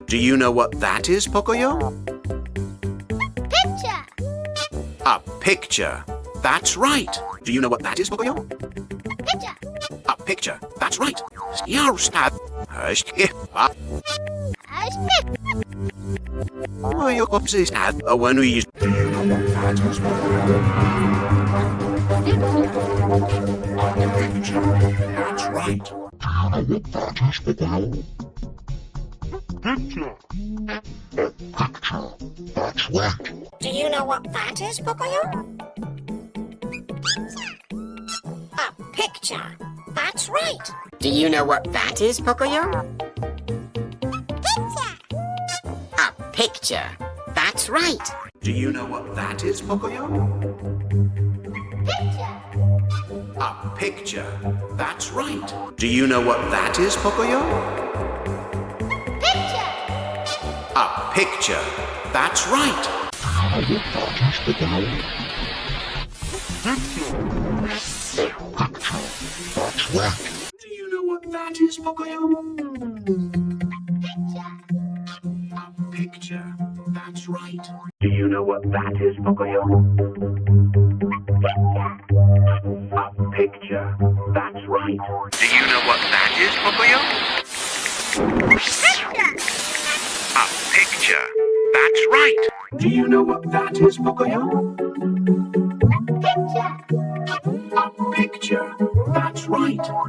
Do you know what that is, Pocoyo? Picture. A picture. That's right. Do you know what that is, Pocoyo? Picture. A picture. That's right. That's right. Do you know what that is, Pocoyo? A picture. That's right. Do you know what that is, Pocoyo? A picture. That's right. Do you know what that is, Pocoyo? Picture. A picture. That's right. Do you know what that is, Pocoyo? Picture. A picture. That's right. Do you know what that is, Pocoyo? A picture. That's right. Do you know what that is, Pocoyo? A picture. That's right. Do you know what that is, Pocoyo? A picture. That's right. Do you know what that is, Pocoyo? A picture. That's right.